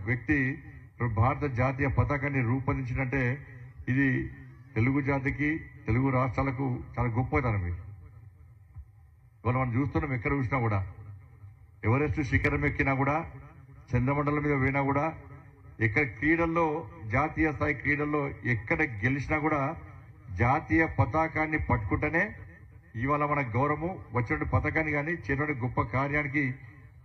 వ్యక్తి భారత జాతీయ పతాకాన్ని రూపొందించినట్టే ఇది తెలుగు జాతికి తెలుగు రాష్ట్రాలకు చాలా గొప్పతనం. ఇది ఇవాళ మనం చూస్తున్నాం. ఎక్కడ చూసినా కూడా ఎవరెస్ట్ శిఖరం ఎక్కినా కూడా, చంద్రమండలం మీద పోయినా కూడా, ఎక్కడ క్రీడల్లో జాతీయ స్థాయి క్రీడల్లో ఎక్కడ గెలిచినా కూడా జాతీయ పతాకాన్ని పట్టుకుంటేనే ఇవాళ మన గౌరవం వచ్చిన పథకాన్ని కానీ చేసిన గొప్ప కార్యానికి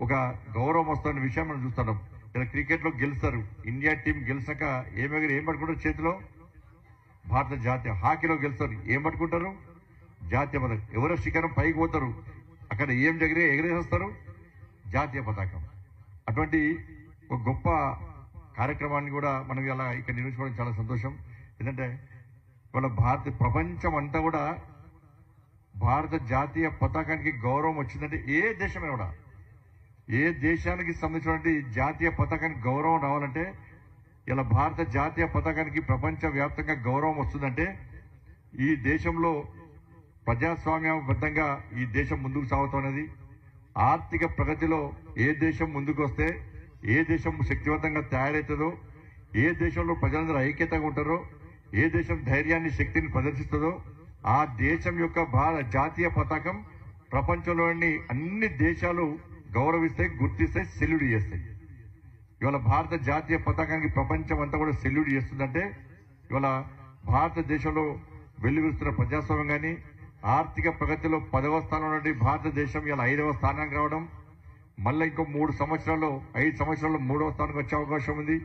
ఒక గౌరవం వస్తున్న విషయం మనం చూస్తున్నాం. ఇలా క్రికెట్ లో గెలుస్తారు, ఇండియా టీం గెలిచాక ఏం పట్టుకుంటారు చేతిలో? భారత జాతీయ. హాకీలో గెలుస్తారు, ఏం పట్టుకుంటారు? జాతీయ పతాకం. ఎవరో శిఖరం పైకి పోతారు, అక్కడ ఏం ఎగరేస్తారు? జాతీయ పతాకం. అటువంటి ఒక గొప్ప కార్యక్రమాన్ని కూడా మనం ఇలా ఇక్కడ నిర్వహించుకోవడం చాలా సంతోషం. ఎందుకంటే ఇవాళ ప్రపంచం అంతా కూడా భారత జాతీయ పతాకానికి గౌరవం వచ్చిందంటే ఏ దేశమైనా కూడా, ఏ దేశానికి సంబంధించినటువంటి జాతీయ పతాకానికి గౌరవం రావాలంటే ఇలా భారత జాతీయ పతాకానికి ప్రపంచ వ్యాప్తంగా గౌరవం వస్తుందంటే ఈ దేశంలో ప్రజాస్వామ్యబద్ధంగా ఈ దేశం ముందుకు సాగుతున్నది. ఆర్థిక ప్రగతిలో ఏ దేశం ముందుకు వస్తే, ఏ దేశం శక్తివంతంగా తయారవుతుందో, ఏ దేశంలో ప్రజలందరూ ఐక్యతగా ఉంటారో, ఏ దేశం ధైర్యాన్ని శక్తిని ప్రదర్శిస్తుందో ఆ దేశం యొక్క జాతీయ పతాకం ప్రపంచంలోని అన్ని దేశాలు గౌరవిస్తాయి, గుర్తిస్తాయి, సెల్యూట్ చేస్తాయి. ఇవాళ భారత జాతీయ పతాకానికి ప్రపంచం అంతా కూడా సెల్యూట్ చేస్తుందంటే ఇవాళ భారతదేశంలో వెలుగుస్తున్న ప్రజాస్వామ్యం కానీ, ఆర్థిక ప్రగతిలో 10వ స్థానంలో నుండి భారతదేశం ఇలా 5వ స్థానానికి రావడం, మళ్ళీ ఇంకో 5 సంవత్సరాల్లో 3వ స్థానానికి వచ్చే అవకాశం ఉంది.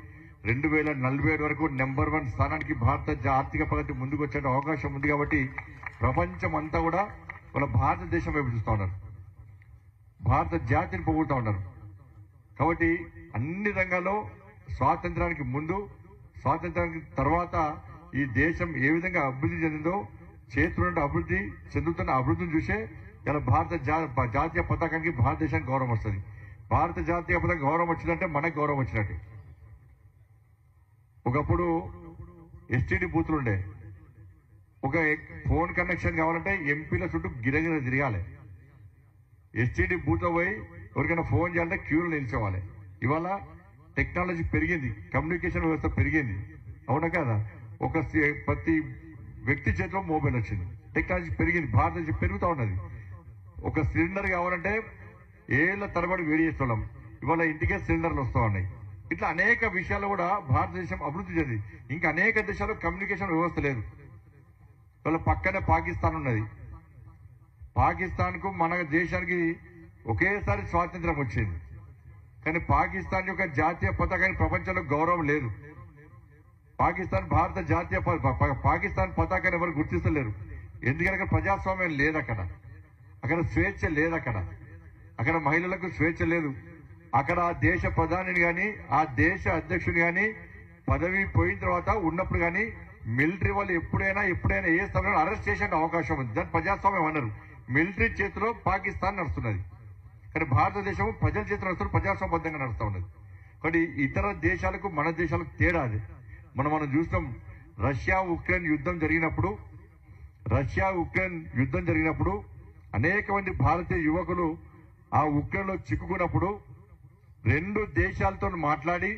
2047 వరకు నెంబర్ 1 స్థానానికి భారత ఆర్థిక ప్రగతి ముందుకు వచ్చే అవకాశం ఉంది. కాబట్టి ప్రపంచం అంతా కూడా వాళ్ళ భారతదేశం వైపు చూస్తూ ఉన్నారు, భారత జాతిని పొగుడుతూ ఉన్నారు. కాబట్టి అన్ని రంగాల్లో స్వాతంత్రానికి ముందు, స్వాతంత్రానికి తర్వాత ఈ దేశం ఏ విధంగా అభివృద్ధి చెందిందో, చేతులుంటే అభివృద్ధి చెందుతున్న అభివృద్ధిని చూసే ఇలా భారత జాతీయ పతాకానికి భారతదేశానికి గౌరవం వస్తుంది. భారత జాతీయ పతాకం గౌరవం వచ్చిందంటే మనకు గౌరవం వచ్చినట్టు. ఒకప్పుడు ఎస్టీడీ బూతులు ఉండే, ఒక ఫోన్ కనెక్షన్ కావాలంటే ఎంపీల చుట్టూ గిరగిర తిరగాలి. ఎస్టీడీ బూత్ పోయి ఎవరికైనా ఫోన్ చేయాలంటే క్యూలు నిల్చోవాలి. ఇవాళ టెక్నాలజీ పెరిగింది, కమ్యూనికేషన్ వ్యవస్థ పెరిగింది, అవునా కదా? ప్రతి వ్యక్తి చేతిలో మొబైల్ వచ్చింది, టెక్నాలజీ పెరిగింది, భారతదేశం పెరుగుతూ ఉన్నది. ఒక సిలిండర్ కావాలంటే ఏళ్ల తరబడి వేడి చేస్తున్నాం, ఇవాళ ఇంటికే సిలిండర్లు వస్తూ ఉన్నాయి. ఇట్లా అనేక విషయాలు కూడా భారతదేశం అభివృద్ధి చెంది. ఇంకా అనేక దేశాల్లో కమ్యూనికేషన్ వ్యవస్థ లేదు. ఇవాళ పక్కనే పాకిస్తాన్ ఉన్నది. పాకిస్తాన్ కు మన దేశానికి ఒకేసారి స్వాతంత్రం వచ్చింది, కానీ పాకిస్తాన్ యొక్క జాతీయ పతాకానికి ప్రపంచంలో గౌరవం లేదు. పాకిస్తాన్ భారత జాతీయ పాకిస్తాన్ పతాకాన్ని ఎవరు గుర్తిస్తలేరు. ఎందుకంటే ప్రజాస్వామ్యం లేదు, అక్కడ స్వేచ్ఛ లేదు, అక్కడ మహిళలకు స్వేచ్ఛ లేదు. అక్కడ ఆ దేశ ప్రధానిని కానీ, ఆ దేశ అధ్యక్షుని కానీ పదవి పోయిన తర్వాత ఉన్నప్పుడు కానీ మిలిటరీ వాళ్ళు ఎప్పుడైనా ఏ స్థలంలో అరెస్ట్ చేసే అవకాశం ఉంది. దాన్ని ప్రజాస్వామ్యం అన్నారు. మిలిటరీ చేతిలో పాకిస్తాన్ నడుస్తున్నది, కానీ భారతదేశం ప్రజల చేతిలో నడుస్తున్న ప్రజాస్వామ్యబద్ధంగా నడుస్తూ ఉన్నది. కానీ ఇతర దేశాలకు మన దేశాలకు తేడా అది. మనం చూస్తాం, రష్యా ఉక్రెయిన్ యుద్ధం జరిగినప్పుడు అనేక మంది భారతీయ యువకులు ఆ ఉక్రెయిన్ లో చిక్కుకున్నప్పుడు 2 దేశాలతో మాట్లాడి,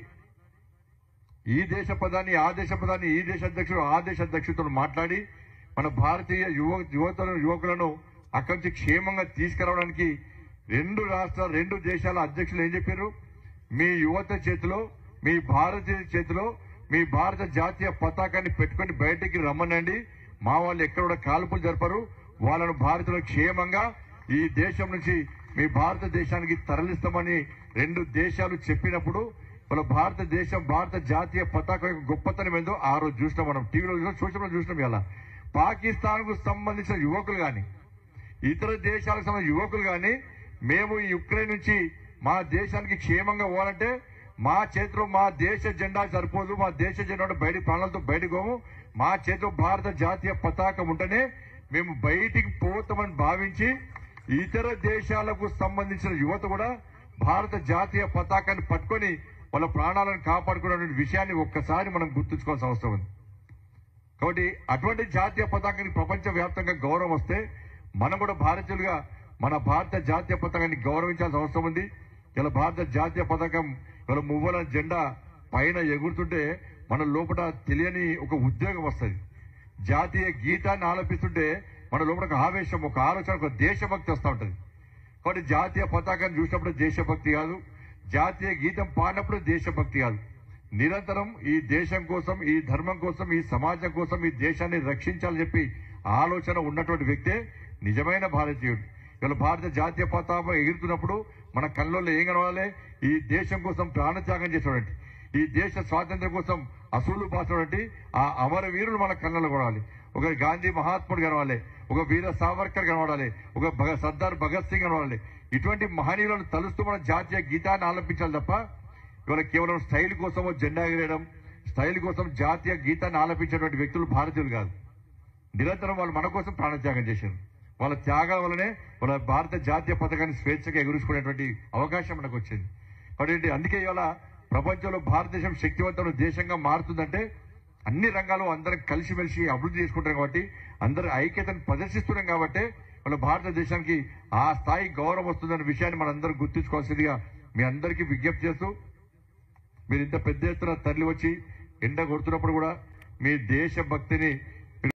ఈ దేశ ప్రధాని ఆ దేశ ప్రధాని, ఈ దేశ అధ్యక్షుడు ఆ దేశ అధ్యక్షుడితో మాట్లాడి మన భారతీయ యువకులను అక్కడి నుంచి క్షేమంగా తీసుకురావడానికి 2 దేశాల అధ్యక్షులు ఏం చెప్పారు? మీ యువత చేతిలో, మీ భారతీయ చేతిలో మీ భారత జాతీయ పతాకాన్ని పెట్టుకుని బయటికి రమ్మనండి. మా వాళ్ళు ఎక్కడ కూడా కాల్పులు జరపరు, వాళ్ళను భారతలో క్షేమంగా ఈ దేశం నుంచి మీ భారతదేశానికి తరలిస్తామని 2 దేశాలు చెప్పినప్పుడు వాళ్ళ భారత జాతీయ పతాకం యొక్క గొప్పతనం ఏందో ఆ రోజు చూసినాం. మనం టీవీలో చూసినాం, సోషల్ మీడియాలో చూసినాం. ఇలా పాకిస్తాన్ కు సంబంధించిన యువకులు కానీ, ఇతర దేశాలకు సంబంధించిన యువకులు కానీ, మేము ఈ యుక్రెయిన్ నుంచి మా దేశానికి క్షేమంగా పోవాలంటే మా చేతిలో మా దేశ జెండా సరిపోదు, మా దేశ జెండా ప్రాణాలతో బయటకు పోము, మా చేతిలో భారత జాతీయ పతాకం ఉంటేనే మేము బయటికి పోతామని భావించి ఇతర దేశాలకు సంబంధించిన యువత కూడా భారత జాతీయ పతాకాన్ని పట్టుకొని వాళ్ళ ప్రాణాలను కాపాడుకునే విషయాన్ని ఒక్కసారి మనం గుర్తుంచుకోవాల్సిన అవసరం ఉంది. కాబట్టి అటువంటి జాతీయ పతాకానికి ప్రపంచ వ్యాప్తంగా గౌరవం వస్తే మనం కూడా భారతీయులుగా మన భారత జాతీయ పతాకాన్ని గౌరవించాల్సిన అవసరం ఉంది. ఇలా భారత జాతీయ పతాకం ఇవాళ మువ్వల జెండా పైన ఎగురుతుంటే మన లోపల తెలియని ఒక ఉద్యోగం వస్తుంది. జాతీయ గీతాన్ని ఆలపిస్తుంటే మన లోపల ఒక ఆవేశం, ఒక ఆలోచన, ఒక దేశభక్తి వస్తూ ఉంటుంది. కాబట్టి జాతీయ పతాకాన్ని చూసినప్పుడు దేశభక్తి కాదు, జాతీయ గీతం పాడినప్పుడు దేశభక్తి కాదు. నిరంతరం ఈ దేశం కోసం, ఈ ధర్మం కోసం, ఈ సమాజం కోసం, ఈ దేశాన్ని రక్షించాలని చెప్పి ఆలోచన ఉన్నటువంటి వ్యక్తే నిజమైన భారతీయుడు. ఇవాళ భారత జాతీయ పతాకం ఎగురుతున్నప్పుడు మన కళ్ళల్లో ఏం కనవాలి? ఈ దేశం కోసం ప్రాణత్యాగం చేసేవాడి, ఈ దేశ స్వాతంత్ర్యం కోసం అసూలు బాసినటువంటి ఆ అమరవీరులు మన కళ్ళలో కొనాలి. ఒక గాంధీ మహాత్ముడు కనవాలి, ఒక వీర సావర్కర్ కనబడాలి, ఒక సర్దార్ భగత్ సింగ్ కనబడాలి. ఇటువంటి మహనీయులను తలుస్తూ మన జాతీయ గీతాన్ని ఆలపించాలి తప్ప ఇవాళ కేవలం స్టైల్ కోసమో జెండా ఎగరేయడం, స్టైల్ కోసం జాతీయ గీతాన్ని ఆలపించేటువంటి వ్యక్తులు భారతీయులు కాదు. నిరంతరం వాళ్ళు మన కోసం ప్రాణత్యాగం చేశారు. వాళ్ళ త్యాగం వల్లనే వాళ్ళ భారత జాతీయ పతాకాన్ని స్వేచ్ఛగా ఎగురుచుకునేటువంటి అవకాశం మనకు వచ్చింది. కాబట్టి అందుకే ఇవాళ ప్రపంచంలో భారతదేశం శక్తివంతమైన దేశంగా మారుతుందంటే అన్ని రంగాల్లో అందరం కలిసిమెలిసి అభివృద్ధి చేసుకుంటాం కాబట్టి, అందరి ఐక్యతను ప్రదర్శిస్తున్నాం కాబట్టి వాళ్ళ భారతదేశానికి ఆ స్థాయి గౌరవం వస్తుందన్న విషయాన్ని మనందరం గుర్తుంచుకోవాల్సిందిగా మీ అందరికీ విజ్ఞప్తి చేస్తూ, మీరు ఇంత పెద్ద ఎత్తున తరలి వచ్చి ఎండ కొడుతున్నప్పుడు కూడా మీ దేశభక్తిని